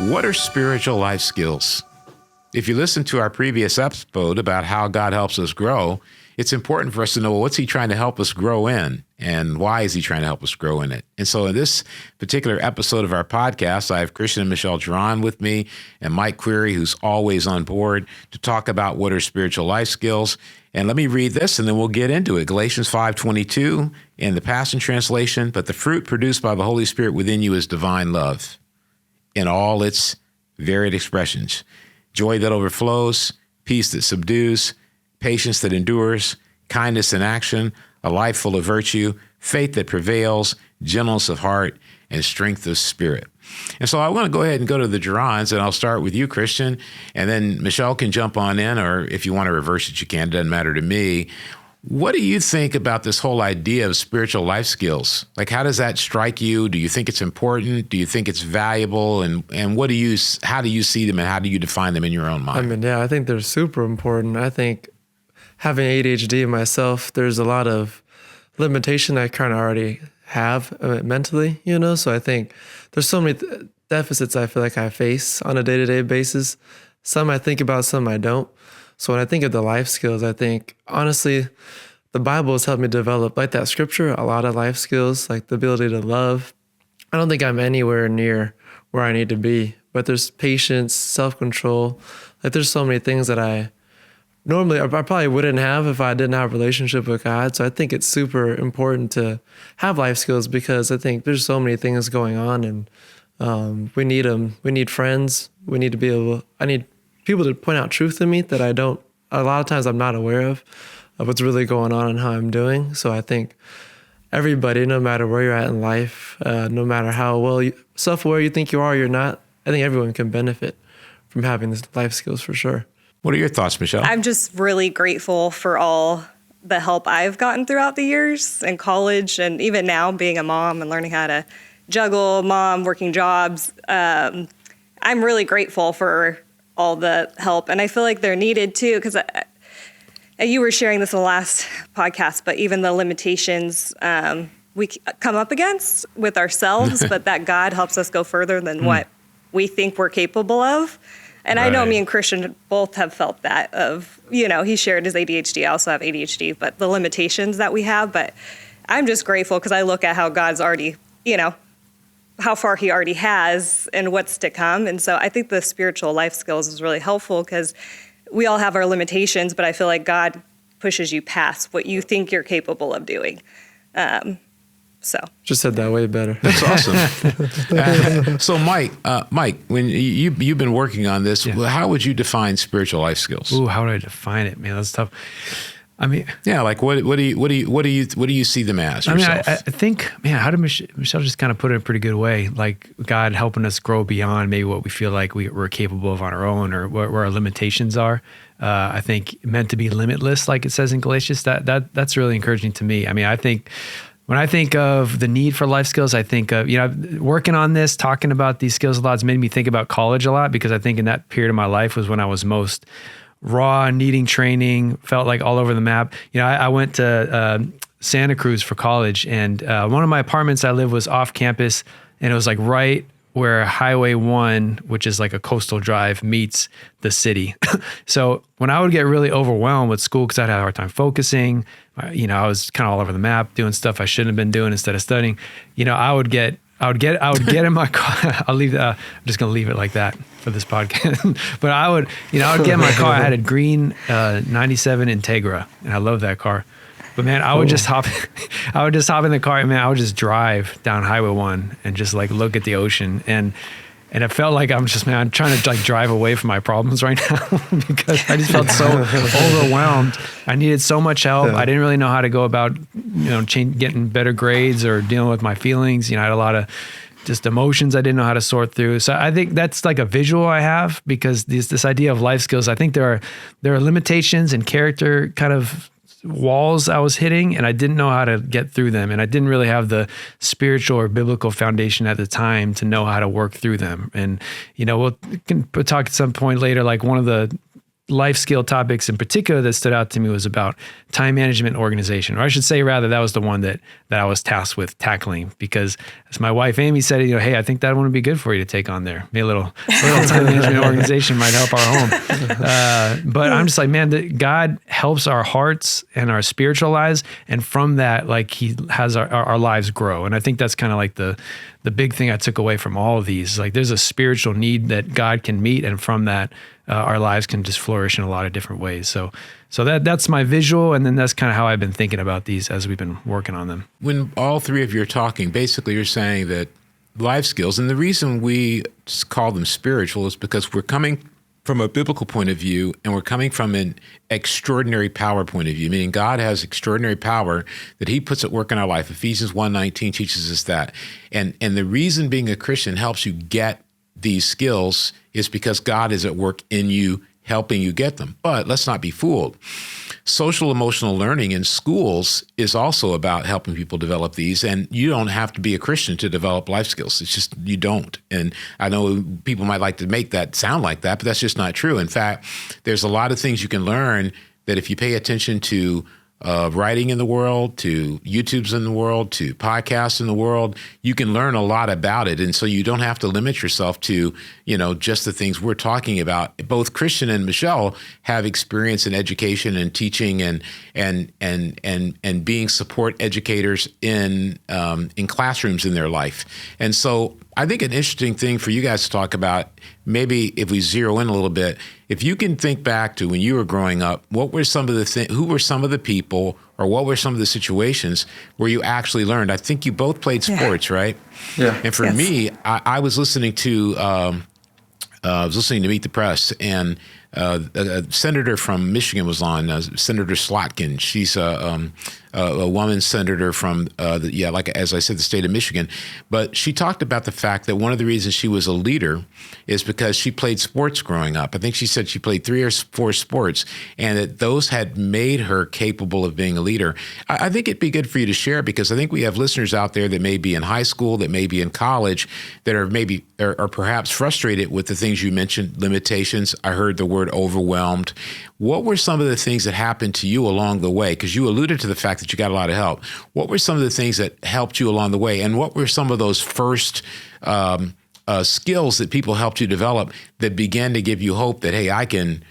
What are spiritual life skills? If you listen to our previous episode about how God helps us grow, it's important for us to know, what's he trying to help us grow in, and why is he trying to help us grow in it? And so in this particular episode of our podcast, I have Christian and Michelle Duran with me and Mike Query, who's always on board to talk about what are spiritual life skills. And let me read this and then we'll get into it. Galatians 5:22 in the Passion Translation, but the fruit produced by the Holy Spirit within you is divine love in all its varied expressions. Joy that overflows, peace that subdues, patience that endures, kindness in action, a life full of virtue, faith that prevails, gentleness of heart, and strength of spirit. And so I want to go ahead and go to the Durans, and I'll start with you, Christian, and then Michelle can jump on in, or if you want to reverse it, you can. It doesn't matter to me. What do you think about this whole idea of spiritual life skills? Like, how does that strike you? Do you think it's important? Do you think it's valuable? And how do you see them, and how do you define them in your own mind? I think they're super important. I think having ADHD myself, there's a lot of limitation I kind of already have mentally, so I think there's so many deficits I feel like I face on a day-to-day basis. Some I think about, some I don't. So when I think of the life skills, I think, honestly, the Bible has helped me develop, like that scripture, a lot of life skills, like the ability to love. I don't think I'm anywhere near where I need to be, but there's patience, self-control. Like there's so many things that I probably wouldn't have if I didn't have a relationship with God. So I think it's super important to have life skills, because I think there's so many things going on, and we need them. We need friends. I need people to point out truth to me that a lot of times I'm not aware of what's really going on and how I'm doing. So I think everybody, no matter where you're at in life, no matter how self-aware you think you are or you're not, I think everyone can benefit from having these life skills for sure. What are your thoughts, Michelle? I'm just really grateful for all the help I've gotten throughout the years in college, and even now being a mom and learning how to juggle working jobs. I'm really grateful for all the help, and I feel like they're needed too, because you were sharing this in the last podcast, but even the limitations we come up against with ourselves, but that God helps us go further than what we think we're capable of. And right. I know me and Christian both have felt that he shared his ADHD. I also have ADHD, but the limitations that we have. But I'm just grateful because I look at how God's already, how far he already has and what's to come. And so I think the spiritual life skills is really helpful, because we all have our limitations, but I feel like God pushes you past what you think you're capable of doing. Just said that way better. That's awesome. So Mike, when you've been working on this, how would you define spiritual life skills? Ooh, how would I define it? Man, that's tough. I mean, like what do you see them as yourself? I think, how did Michelle just kind of put it in a pretty good way? Like God helping us grow beyond maybe what we feel like we're capable of on our own, or where our limitations are. I think meant to be limitless, like it says in Galatians. That's really encouraging to me. I mean, I think when I think of the need for life skills, I think of, working on this, talking about these skills a lot has made me think about college a lot, because I think in that period of my life was when I was most raw, needing training, felt like all over the map. I went to Santa Cruz for college, and one of my apartments I lived was off campus, and it was like right where Highway 1, which is like a coastal drive, meets the city. So when I would get really overwhelmed with school because I'd have a hard time focusing, I was kind of all over the map doing stuff I shouldn't have been doing instead of studying. I would get in my car. I'm just going to leave it like that for this podcast. But I would get in my car. I had a green 97 Integra, and I love that car. But man, I would just hop in the car, and man, I would just drive down Highway 1 and just like look at the ocean. And it felt like I'm trying to like drive away from my problems right now, because I just felt so overwhelmed. I needed so much help. Yeah. I didn't really know how to go about, getting better grades or dealing with my feelings. I had a lot of just emotions I didn't know how to sort through. So I think that's like a visual I have, because this idea of life skills, I think there are limitations and character kind of walls I was hitting, and I didn't know how to get through them. And I didn't really have the spiritual or biblical foundation at the time to know how to work through them. And, we can talk at some point later, like one of the life skill topics in particular that stood out to me was about time management and organization, or I should say rather, that was the one that I was tasked with tackling, because as my wife Amy said, hey, I think that one would be good for you to take on there. Maybe a little time management and organization might help our home. But I'm just like, man, God helps our hearts and our spiritual lives, and from that, like, he has our lives grow. And I think that's kind of like the big thing I took away from all of these. Like, there's a spiritual need that God can meet, and from that, our lives can just flourish in a lot of different ways. So that's my visual, and then that's kind of how I've been thinking about these as we've been working on them. When all three of you are talking, basically you're saying that life skills, and the reason we call them spiritual is because we're coming from a biblical point of view, and we're coming from an extraordinary power point of view, meaning God has extraordinary power that he puts at work in our life. Ephesians 1:19 teaches us that. And the reason being a Christian helps you get these skills is because God is at work in you, helping you get them. But let's not be fooled. Social emotional learning in schools is also about helping people develop these, and you don't have to be a Christian to develop life skills. It's just, you don't. And I know people might like to make that sound like that, but that's just not true. In fact, there's a lot of things you can learn that if you pay attention to writing in the world, to YouTubes in the world, to podcasts in the world, you can learn a lot about it. And so you don't have to limit yourself to, just the things we're talking about. Both Christian and Michelle have experience in education and teaching and being support educators in classrooms in their life. And so I think an interesting thing for you guys to talk about, maybe if we zero in a little bit, if you can think back to when you were growing up, what were some of the who were some of the people, or what were some of the situations where you actually learned? I think you both played sports, right? Yeah. And for me, I was listening to Meet the Press, and a senator from Michigan was on, Senator Slotkin. She's a woman senator from, as I said, the state of Michigan. But she talked about the fact that one of the reasons she was a leader is because she played sports growing up. I think she said she played 3 or 4 sports, and that those had made her capable of being a leader. I think it'd be good for you to share, because I think we have listeners out there that may be in high school, that may be in college, that are perhaps frustrated with the things you mentioned, limitations. I heard the word overwhelmed. What were some of the things that happened to you along the way? Because you alluded to the fact that you got a lot of help. What were some of the things that helped you along the way? And what were some of those first skills that people helped you develop that began to give you hope that, hey, I can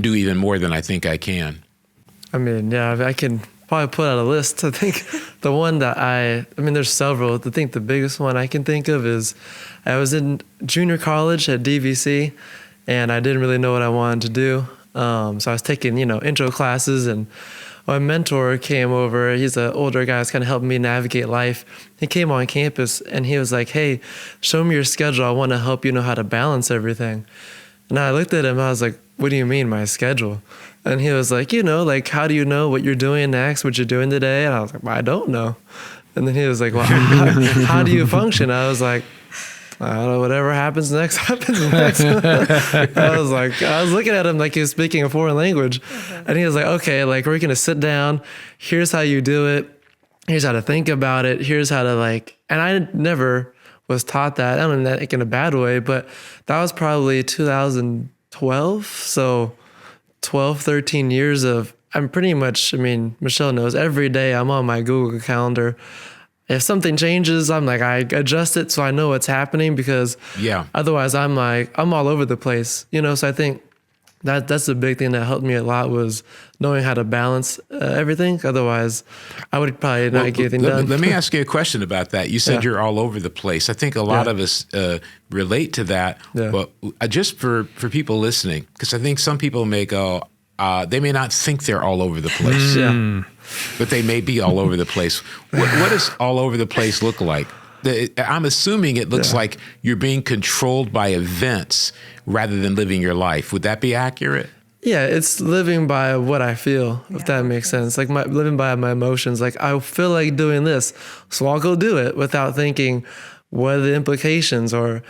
do even more than I think I can? I mean, yeah, I can probably put out a list. I think the one that there's several. I think the biggest one I can think of is I was in junior college at DVC, and I didn't really know what I wanted to do. So I was taking, intro classes, and my mentor came over. He's an older guy who's kind of helping me navigate life. He came on campus, and he was like, hey, show me your schedule. I want to help you know how to balance everything. And I looked at him. I was like, what do you mean, my schedule? And he was like, how do you know what you're doing next, what you're doing today? And I was like, well, I don't know. And then he was like, well, how do you function? I was like, I don't know, whatever happens next, happens next. I was looking at him like he was speaking a foreign language. And he was like, okay, like, we're going to sit down. Here's how you do it. Here's how to think about it. Here's how to and I never was taught that. I don't mean that in a bad way, but that was probably 2012. So 12, 13 years of, I'm pretty much, Michelle knows, every day I'm on my Google Calendar. If something changes, I'm like, I adjust it so I know what's happening, because otherwise I'm all over the place, So I think that's the big thing that helped me a lot, was knowing how to balance everything. Otherwise, I would probably not get anything done. Let me ask you a question about that. You said you're all over the place. I think a lot of us relate to that, but just for people listening, because I think some people may go, they may not think they're all over the place. But they may be all over the place. What does all over the place look like? I'm assuming it looks like you're being controlled by events rather than living your life. Would that be accurate? Yeah, it's living by what I feel, if that makes sense. Like living by my emotions. Like, I feel like doing this, so I'll go do it without thinking, what are the implications? Or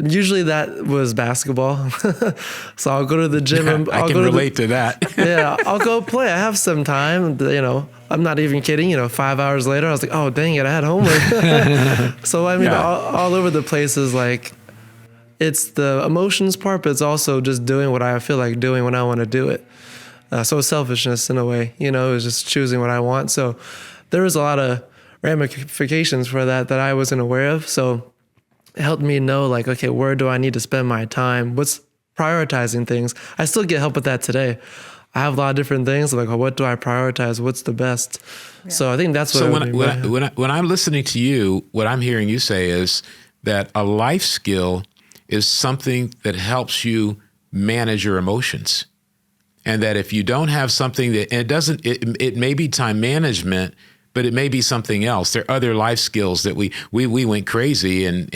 usually that was basketball. So I'll go to the gym. I can relate to that. I'll go play. I have some time, I'm not even kidding. 5 hours later, I was like, oh, dang it, I had homework. So, all over the place is like, it's the emotions part, but it's also just doing what I feel like doing when I want to do it. So selfishness in a way, it was just choosing what I want. So there was a lot of ramifications for that I wasn't aware of. So it helped me know, like, okay, where do I need to spend my time? What's prioritizing things? I still get help with that today. I have a lot of different things. Like, what do I prioritize? What's the best? Yeah. So I think that's what. So when I'm listening to you, what I'm hearing you say is that a life skill is something that helps you manage your emotions, and that if you don't have something that, and it may be time management, but it may be something else. There are other life skills that we went crazy, and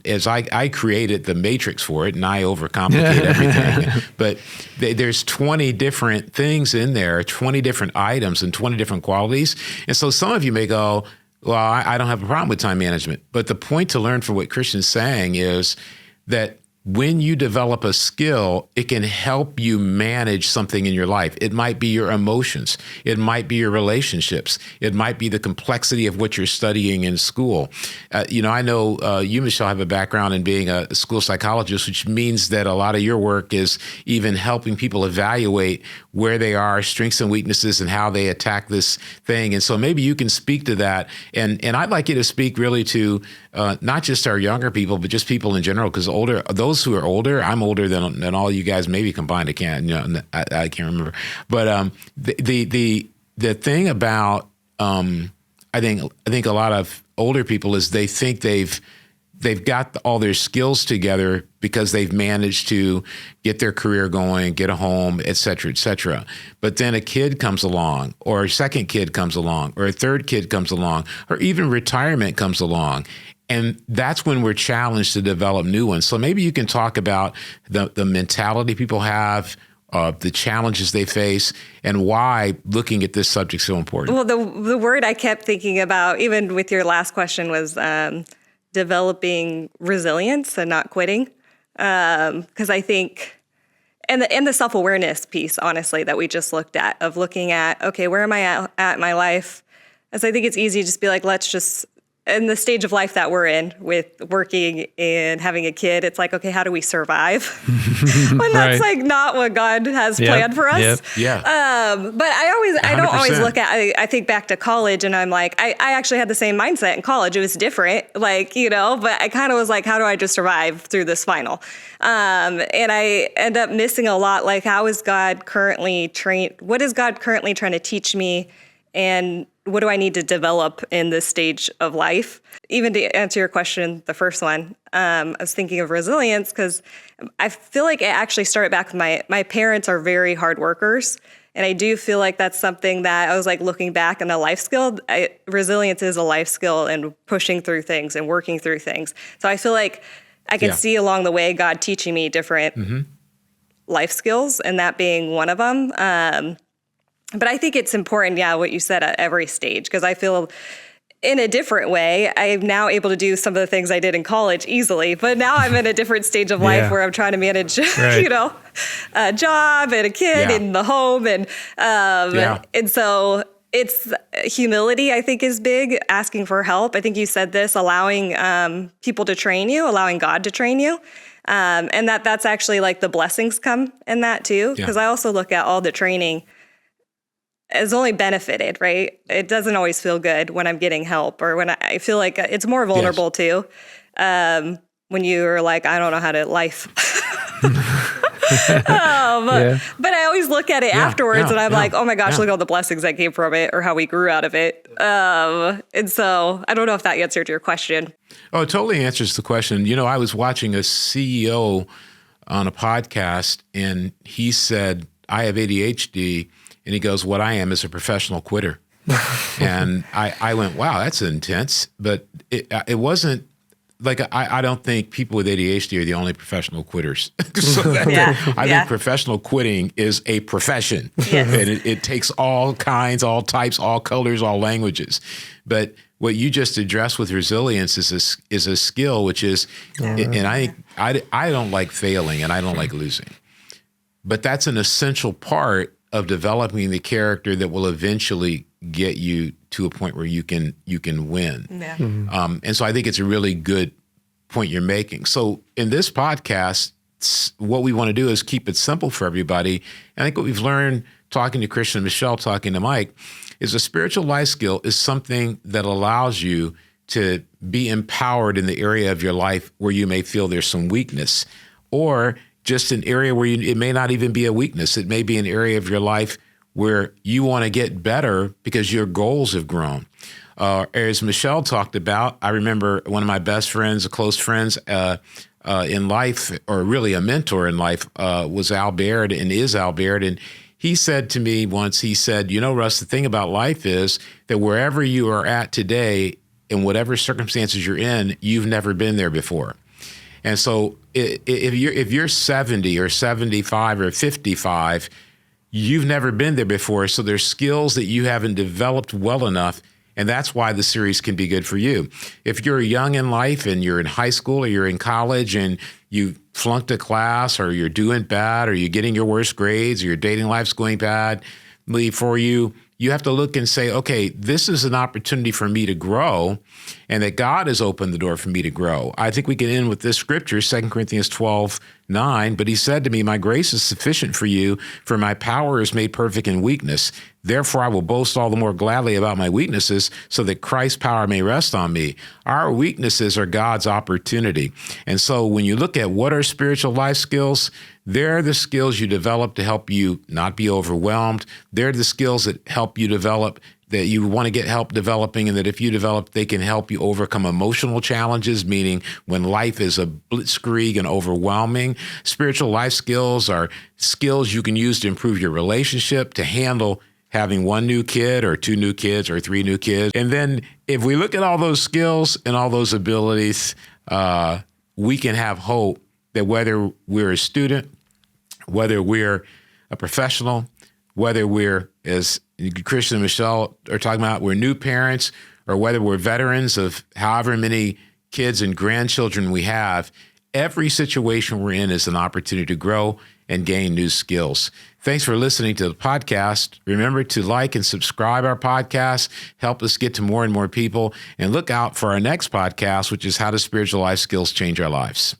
as I created the matrix for it, and I overcomplicate everything. But there's 20 different things in there, 20 different items, and 20 different qualities. And so some of you may go, well, I don't have a problem with time management. But the point to learn from what Christian's saying is that when you develop a skill, it can help you manage something in your life. It might be your emotions. It might be your relationships. It might be the complexity of what you're studying in school. I know you, Michelle, have a background in being a school psychologist, which means that a lot of your work is even helping people evaluate where they are, strengths and weaknesses, and how they attack this thing. And so maybe you can speak to that. And I'd like you to speak really to not just our younger people, but just people in general, because those who are older, I'm older than all you guys maybe combined. I can't remember. But the thing about I think a lot of older people is they think they've got all their skills together because they've managed to get their career going, get a home, et cetera, et cetera. But then a kid comes along, or a second kid comes along, or a third kid comes along, or even retirement comes along. And that's when we're challenged to develop new ones. So maybe you can talk about the mentality people have, the challenges they face, and why looking at this subject is so important. Well, the word I kept thinking about, even with your last question, was developing resilience and not quitting. Because I think, and the self-awareness piece, honestly, that we just looked at, of looking at, okay, where am I at in my life? As I think it's easy to just be like, let's just, in the stage of life that we're in with working and having a kid, it's like, okay, how do we survive? When that's like not what God has planned for us. Yeah. But I don't always look at, I think back to college, and I'm like, I actually had the same mindset in college. It was different, but I kind of was like, how do I just survive through this final? And I end up missing a lot. Like, what is God currently trying to teach me? And what do I need to develop in this stage of life? Even to answer your question, the first one, I was thinking of resilience, because I feel like it actually started back with my parents are very hard workers. And I do feel like that's something that I was like looking back on a life skill. Resilience is a life skill, and pushing through things and working through things. So I feel like I can see along the way God teaching me different life skills, and that being one of them. But I think it's important, what you said, at every stage, because I feel in a different way, I'm now able to do some of the things I did in college easily. But now I'm in a different stage of life where I'm trying to manage, a job and a kid and the home. And so it's humility, I think, is big, asking for help. I think you said this, allowing people to train you, allowing God to train you. And that's actually like the blessings come in that too. Because I also look at all the training is only benefited, right? It doesn't always feel good when I'm getting help, or when I feel like it's more vulnerable too. When you're like, I don't know how to life. But I always look at it afterwards, and I'm like, oh my gosh, look at all the blessings that came from it, or how we grew out of it. And so I don't know if that answered your question. Oh, it totally answers the question. I was watching a CEO on a podcast, and he said, I have ADHD. And he goes, what I am is a professional quitter. And I went, wow, that's intense. But it wasn't like, I don't think people with ADHD are the only professional quitters. I think professional quitting is a profession. Yes. And it takes all kinds, all types, all colors, all languages. But what you just addressed with resilience is a skill, which is, and I don't like failing, and I don't like losing. But that's an essential part of developing the character that will eventually get you to a point where you can win. Yeah. And so I think it's a really good point you're making. So in this podcast, what we want to do is keep it simple for everybody. And I think what we've learned talking to Christian and Michelle, talking to Mike, is a spiritual life skill is something that allows you to be empowered in the area of your life where you may feel there's some weakness, or just an area where it may not even be a weakness. It may be an area of your life where you want to get better because your goals have grown. As Michelle talked about, I remember one of my best friends, close friends in life, or really a mentor in life, was Al Baird, and is Al Baird. And he said to me once, he said, Russ, the thing about life is that wherever you are at today, in whatever circumstances you're in, you've never been there before. And so if you're 70 or 75 or 55, you've never been there before. So there's skills that you haven't developed well enough. And that's why the series can be good for you. If you're young in life and you're in high school or you're in college and you flunked a class, or you're doing bad, or you're getting your worst grades, or your dating life's going badly for you, you have to look and say, okay, this is an opportunity for me to grow, and that God has opened the door for me to grow. I think we can end with this scripture, 2 Corinthians 12:9. But he said to me, my grace is sufficient for you, for my power is made perfect in weakness. Therefore, I will boast all the more gladly about my weaknesses, so that Christ's power may rest on me. Our weaknesses are God's opportunity. And so when you look at what are spiritual life skills, they're the skills you develop to help you not be overwhelmed. They're the skills that help you develop, that you want to get help developing, and that if you develop, they can help you overcome emotional challenges, meaning when life is a blitzkrieg and overwhelming. Spiritual life skills are skills you can use to improve your relationship, to handle having one new kid or two new kids or three new kids. And then if we look at all those skills and all those abilities, we can have hope that whether we're a student, whether we're a professional, whether we're, as Christian and Michelle are talking about, we're new parents, or whether we're veterans of however many kids and grandchildren we have, every situation we're in is an opportunity to grow and gain new skills. Thanks for listening to the podcast. Remember to like and subscribe our podcast, help us get to more and more people, and look out for our next podcast, which is How do Spiritual Life Skills Change Our Lives?